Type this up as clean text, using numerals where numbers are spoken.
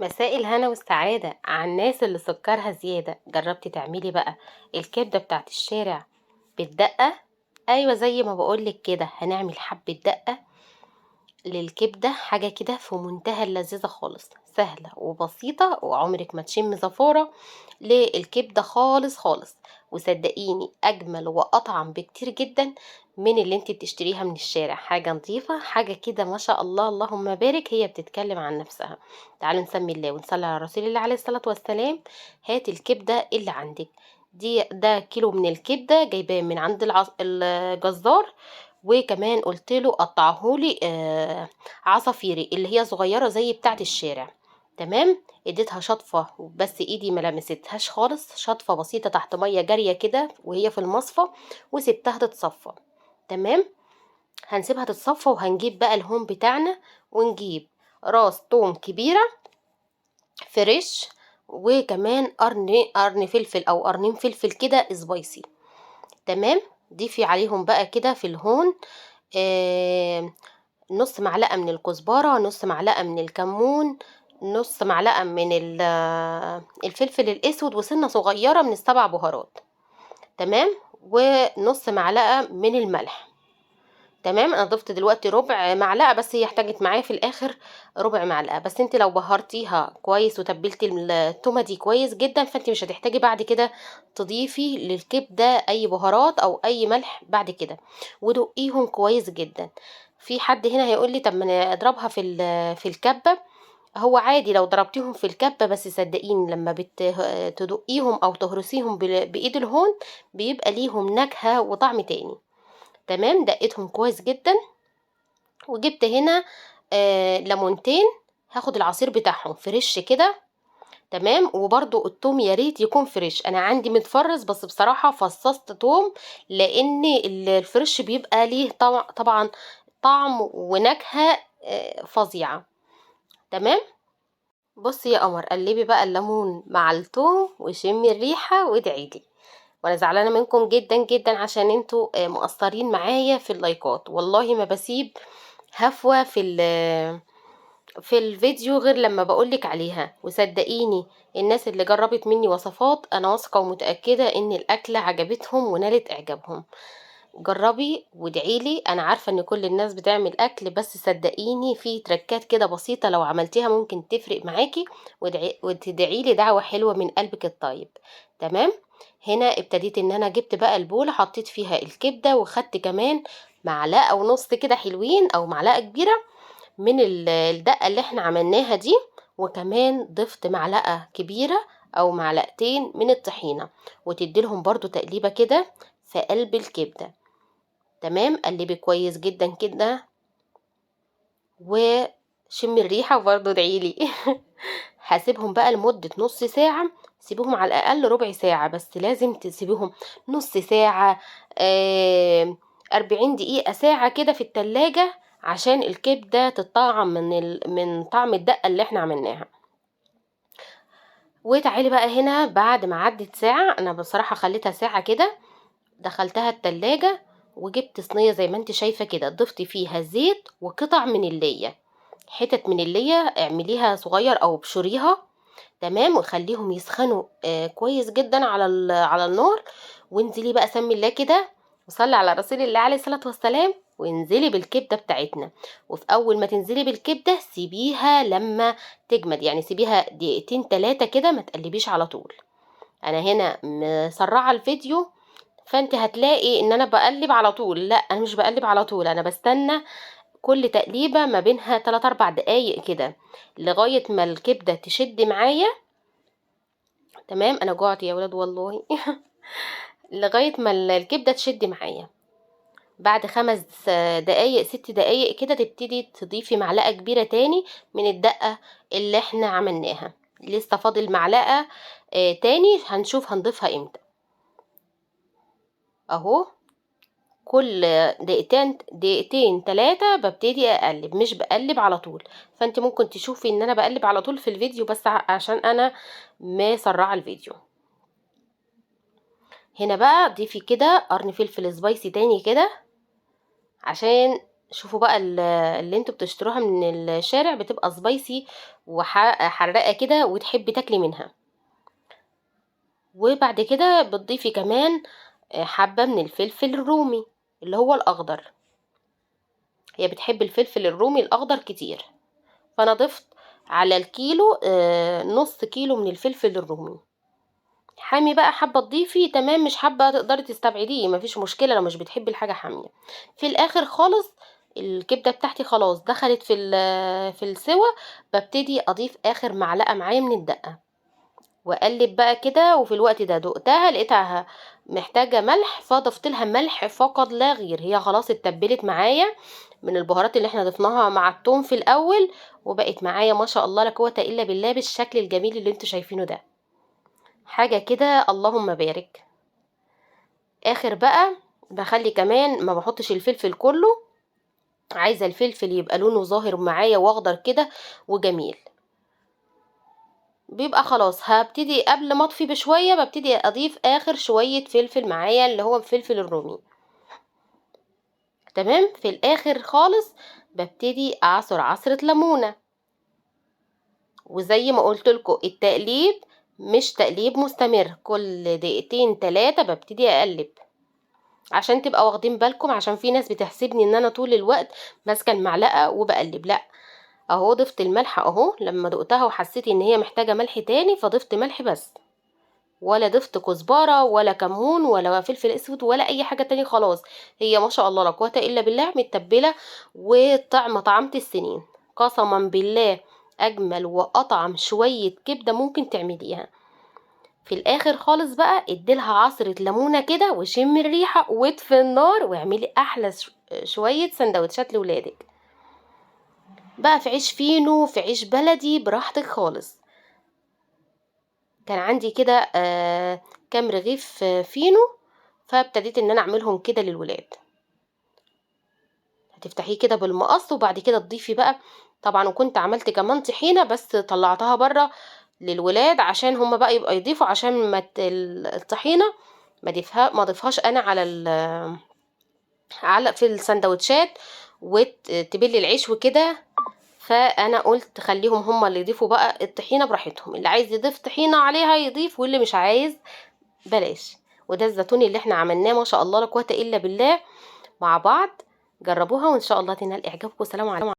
مساء الهنا والسعادة على الناس اللي سكرها زيادة. جربتي تعملي بقى الكبدة بتاعت الشارع بالدقة؟ ايوه، زي ما بقولك كده هنعمل حبة دقة للكبدة، حاجة كده في منتهى اللذيذة خالص، سهلة وبسيطة وعمرك ما تشم زفارة للكبدة خالص خالص. وصدقيني أجمل وأطعم بكتير جدا من اللي انت بتشتريها من الشارع، حاجة نظيفة، حاجة كده ما شاء الله اللهم بارك، هي بتتكلم عن نفسها. تعالوا نسمي الله ونصلي على رسول الله عليه الصلاة والسلام. هات الكبدة اللي عندك ده كيلو من الكبدة جايباه من عند الجزار، وكمان قلت له قطعهولي عصافيري اللي هي صغيرة زي بتاعة الشارع. تمام، اديتها شطفة بس ايدي ما لمستهاش خالص، شطفة بسيطة تحت مية جارية كده وهي في المصفى، وسبتها تتصفى. تمام، هنسيبها تتصفى وهنجيب بقى الهون بتاعنا، ونجيب راس توم كبيرة فريش، وكمان قرن فلفل او قرنين فلفل كده سبايسي. تمام، ضيفي عليهم بقى كده في الهون نص معلقة من الكزبرة، نص معلقة من الكمون، نص معلقة من الفلفل الأسود، وسنة صغيرة من السبع بهارات. تمام، ونص معلقة من الملح. تمام، انا ضفت دلوقتي ربع معلقة بس، هي احتاجت معايا في الاخر ربع معلقة بس. انت لو بهرتيها كويس وتبلتي التومة دي كويس جدا، فانت مش هتحتاجي بعد كده تضيفي للكبدة اي بهارات او اي ملح بعد كده. ودقيهم كويس جدا. في حد هنا هيقول لي طب ما انا اضربها في الكبة. هو عادي لو ضربتيهم في الكبة، بس صدقيني لما تدقيهم او تهرسيهم بايد الهون بيبقى ليهم نكهة وطعم تاني. تمام، دقيتهم كويس جدا، وجبت هنا ليمونتين، هاخد العصير بتاعهم فريش كده. تمام، وبرضو التوم يا ريت يكون فريش، انا عندي متفرز بس بصراحة فصصت توم، لان الفريش بيبقى ليه طبعا طعم ونكهة فظيعة. تمام، بصي يا قمر، قلبي بقى الليمون مع التوم وشمي الريحة وادعيلي. وانا زعلانة منكم جدا جدا عشان انتوا مقصرين معايا في اللايكات، والله ما بسيب هفوة في الفيديو غير لما بقولك عليها. وصدقيني الناس اللي جربت مني وصفات انا واثقة ومتأكدة ان الاكلة عجبتهم ونالت اعجابهم. جربي وادعيلي، انا عارفة ان كل الناس بتعمل اكل، بس صدقيني في تركات كده بسيطة لو عملتيها ممكن تفرق معاكي، وتدعيلي دعوة حلوة من قلبك الطيب. تمام، هنا ابتديت ان انا جبت بقى البولة، حطيت فيها الكبدة، وخدت كمان معلقة ونص كده حلوين او معلقة كبيرة من الدقة اللي احنا عملناها دي، وكمان ضفت معلقة كبيرة او معلقتين من الطحينة، وتديلهم برضو تقليبة كده في قلب الكبدة. تمام، قلبي كويس جدا كده وشمي الريحة وبرضو ادعيلي. هسيبهم بقى لمدة نص ساعة، سيبوهم على الأقل ربع ساعة، بس لازم تسيبوهم نص ساعة، 40 دقيقة، ساعة كده في التلاجة، عشان الكبدة تطعم من طعم الدقة اللي احنا عملناها. وتعالي بقى هنا بعد ما عدت ساعة، انا بصراحة خليتها ساعة كده، دخلتها التلاجة، وجبت صينية زي ما انت شايفة كده، ضفت فيها زيت وقطع من اللية، حتت من اللية اعمليها صغير او بشريها. تمام، وخليهم يسخنوا كويس جدا على النار، وانزلي بقى سمي الله كده، وصلي على رسول الله عليه الصلاة والسلام، وانزلي بالكبدة بتاعتنا. وفي اول ما تنزلي بالكبدة سيبيها لما تجمد، يعني سيبيها دقيقتين 3 كده، ما تقلبيش على طول. انا هنا مسرعة الفيديو، فانت هتلاقي ان انا بقلب على طول، لا انا مش بقلب على طول، انا بستنى كل تقليبة ما بينها 3 4 دقايق كده، لغاية ما الكبدة تشد معايا. تمام، انا جوعت يا ولاد والله. لغاية ما الكبدة تشد معايا، بعد 5 دقايق 6 دقايق كده تبتدي تضيفي معلقة كبيرة تاني من الدقة اللي احنا عملناها. لسه فاضل معلقة تاني، هنشوف هنضيفها امتى. اهو كل دقيقتين 3 ببتدي اقلب، مش بقلب على طول. فانت ممكن تشوفي ان انا بقلب على طول في الفيديو، بس عشان انا مسرعه الفيديو. هنا بقى ضيفي كده قرن فلفل سبايسي تاني كده، عشان شوفوا بقى اللي انتوا بتشتروها من الشارع بتبقى سبايسي وحراقة كده وتحبي تاكلي منها. وبعد كده بتضيفي كمان حبة من الفلفل الرومي اللي هو الأخضر، هي بتحب الفلفل الرومي الأخضر كتير، فأنا ضفت على الكيلو نص كيلو من الفلفل الرومي. حامي بقى حابة تضيفي تمام، مش حابة تقدري تستبعديه، مفيش مشكلة لو مش بتحبي الحاجة حامية. في الآخر خالص الكبدة بتاعتي خلاص دخلت في السوا، ببتدي أضيف آخر معلقة معايا من الدقة واقلب بقى كده. وفي الوقت ده دقتها لقيتها محتاجة ملح، فضفت لها ملح فقط لا غير، هي خلاص اتبلت معايا من البهارات اللي احنا ضفناها مع التوم في الاول، وبقت معايا ما شاء الله لا قوة الا بالله بالشكل الجميل اللي انتوا شايفينه ده، حاجة كده اللهم بارك. اخر بقى بخلي كمان ما بحطش الفلفل كله، عايزة الفلفل يبقى لونه ظاهر معايا واخضر كده وجميل. بيبقى خلاص هبتدي قبل ما اطفي بشوية ببتدي اضيف اخر شوية فلفل معايا اللي هو الفلفل الرومي. تمام. في الاخر خالص ببتدي اعصر عصرة ليمونة، وزي ما قلت لكم التقليب مش تقليب مستمر، كل دقيقتين 3 ببتدي اقلب عشان تبقى واخدين بالكم، عشان في ناس بتحسبني ان انا طول الوقت ماسكه المعلقه وبقلب، لا اهو ضفت الملح اهو لما دقتها وحسيت ان هي محتاجه ملح تاني فضفت ملح بس، ولا ضفت كزبره ولا كمون ولا فلفل اسود ولا اي حاجه تاني، خلاص هي ما شاء الله لا قوه الا بالله متبله وطعم طعمت السنين قسما بالله. اجمل واطعم شويه كبده ممكن تعمليها. في الاخر خالص بقى اديلها عصره ليمونه كده وشم الريحه واطفي النار واعملي احلى شويه سندوتشات لولادك بقى، في عيش فينو في عيش بلدي براحتك خالص. كان عندي كده كام رغيف فينو، فابتديت ان انا اعملهم كده للولاد. هتفتحيه كده بالمقص وبعد كده تضيفي بقى طبعا، وكنت عملت كمان طحينه بس طلعتها بره للولاد عشان هما بقى يبقى يضيفوا، عشان ما الطحينه ما ضيفهاش انا على في السندوتشات وتبلي العيش وكده، فانا قلت خليهم هما اللي يضيفوا بقى الطحينه براحتهم، اللي عايز يضيف طحينه عليها يضيف واللي مش عايز بلاش. وده الزيتون اللي احنا عملناه ما شاء الله لا قوه الا بالله مع بعض. جربوها وان شاء الله تنال اعجابكم. سلام عليكم.